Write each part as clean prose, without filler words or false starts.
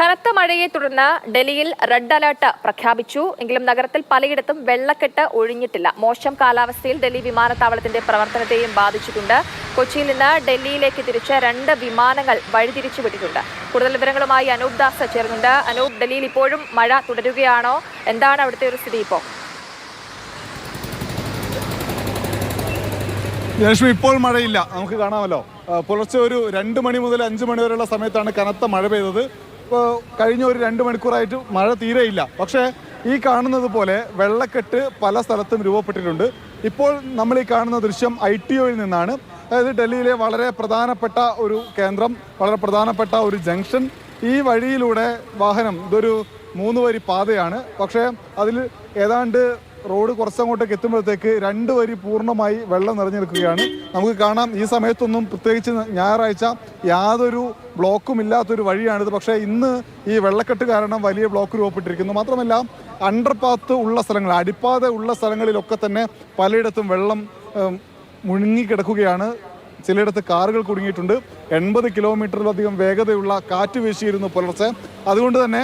കനത്ത മഴയെ തുടർന്ന് ഡൽഹിയിൽ റെഡ് അലർട്ട് പ്രഖ്യാപിച്ചു. എങ്കിലും നഗരത്തിൽ പലയിടത്തും വെള്ളക്കെട്ട് ഒഴിഞ്ഞിട്ടില്ല. മോശം കാലാവസ്ഥയിൽ ഡൽഹി വിമാനത്താവളത്തിന്റെ പ്രവർത്തനത്തെയും ബാധിച്ചിട്ടുണ്ട്. കൊച്ചിയിൽ നിന്ന് ഡൽഹിയിലേക്ക് തിരിച്ച 2 വിമാനങ്ങൾ വഴിതിരിച്ചു വിട്ടിട്ടുണ്ട്. കൂടുതൽ വിവരങ്ങളുമായി അനൂപ് ദാസ് ചേർന്നുണ്ട്. അനൂപ്, ഡൽഹിയിൽ ഇപ്പോഴും മഴ തുടരുകയാണോ? എന്താണ് അവിടുത്തെ ഒരു സ്ഥിതി ഇപ്പോൾ? ലക്ഷ്മി, ഇപ്പോൾ മഴയില്ല, നമുക്ക് കാണാമല്ലോ. പുലർച്ചെ ഒരു 2 മണി മുതൽ 5 മണി വരെയുള്ള സമയത്താണ് കനത്ത മഴ പെയ്തത്. കഴിഞ്ഞ ഒരു 2 മണിക്കൂറായിട്ട് മഴ തീരെയില്ല. പക്ഷേ ഈ കാണുന്നത് പോലെ വെള്ളക്കെട്ട് പല സ്ഥലത്തും രൂപപ്പെട്ടിട്ടുണ്ട്. ഇപ്പോൾ നമ്മൾ ഈ കാണുന്ന ദൃശ്യം ITOയിൽ നിന്നാണ്. അതായത് ഡൽഹിയിലെ വളരെ പ്രധാനപ്പെട്ട ഒരു കേന്ദ്രം, വളരെ പ്രധാനപ്പെട്ട ഒരു ജംഗ്ഷൻ. ഈ വഴിയിലൂടെ വാഹനം, ഇതൊരു 3 വരി പാതയാണ്. പക്ഷേ അതിൽ ഏതാണ്ട് റോഡ് കുറച്ചങ്ങോട്ടേക്ക് എത്തുമ്പോഴത്തേക്ക് 2 വരി പൂർണ്ണമായി വെള്ളം നിറഞ്ഞു നിൽക്കുകയാണ്. നമുക്ക് കാണാം, ഈ സമയത്തൊന്നും, പ്രത്യേകിച്ച് ഞായറാഴ്ച, യാതൊരു ബ്ലോക്കും ഇല്ലാത്തൊരു വഴിയാണിത്. പക്ഷേ ഇന്ന് ഈ വെള്ളക്കെട്ട് കാരണം വലിയ ബ്ലോക്ക് രൂപപ്പെട്ടിരിക്കുന്നു. മാത്രമല്ല, അണ്ടർപാത്ത് ഉള്ള സ്ഥലങ്ങൾ, അടിപ്പാത ഉള്ള സ്ഥലങ്ങളിലൊക്കെ തന്നെ പലയിടത്തും വെള്ളം മുഴുങ്ങിക്കിടക്കുകയാണ്. ചിലയിടത്ത് കാറുകൾ കുടുങ്ങിയിട്ടുണ്ട്. 80 കിലോമീറ്ററിലധികം വേഗതയുള്ള കാറ്റ് വീശിയിരുന്നു പുലർച്ചെ. അതുകൊണ്ട് തന്നെ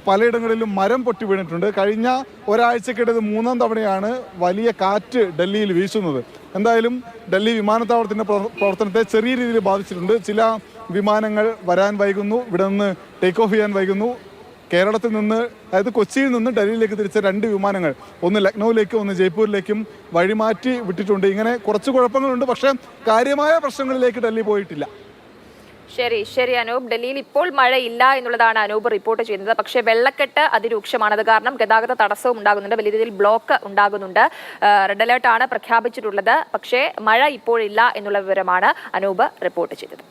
പലയിടങ്ങളിലും മരം പൊട്ടി വീണിട്ടുണ്ട്. കഴിഞ്ഞ ഒരാഴ്ചക്കിടെ 3-ാം തവണയാണ് വലിയ കാറ്റ് ഡൽഹിയിൽ വീശുന്നത്. എന്തായാലും ഡൽഹി വിമാനത്താവളത്തിൻ്റെ പ്രവർത്തനത്തെ ചെറിയ രീതിയിൽ ബാധിച്ചിട്ടുണ്ട്. ചില വിമാനങ്ങൾ വരാൻ വൈകുന്നു, ഇവിടെ നിന്ന് ടേക്ക് ഓഫ് ചെയ്യാൻ വൈകുന്നു. കേരളത്തിൽ നിന്ന്, അതായത് കൊച്ചിയിൽ നിന്ന് ഡൽഹിയിലേക്ക് തിരിച്ച 2 വിമാനങ്ങൾ, ഒന്ന് ലക്നൌവിലേക്കും ഒന്ന് ജയ്പൂരിലേക്കും വഴിമാറ്റി വിട്ടിട്ടുണ്ട്. ഇങ്ങനെ കുറച്ച് കുഴപ്പങ്ങളുണ്ട്. പക്ഷേ കാര്യമായ പ്രശ്നങ്ങളിലേക്ക് ഡൽഹി പോയിട്ടില്ല. ശരി അനൂപ്, ഡൽഹിയിൽ ഇപ്പോൾ മഴയില്ല എന്നുള്ളതാണ് അനൂപ് റിപ്പോർട്ട് ചെയ്യുന്നത്. പക്ഷേ വെള്ളക്കെട്ട് അതിരൂക്ഷമാണ്. അത് കാരണം ഗതാഗത തടസ്സവും ഉണ്ടാകുന്നുണ്ട്, വലിയ രീതിയിൽ ബ്ലോക്ക് ഉണ്ടാകുന്നുണ്ട്. റെഡ് അലേർട്ടാണ് പ്രഖ്യാപിച്ചിട്ടുള്ളത്. പക്ഷേ മഴ ഇപ്പോഴില്ല എന്നുള്ള വിവരമാണ് അനൂപ് റിപ്പോർട്ട് ചെയ്തത്.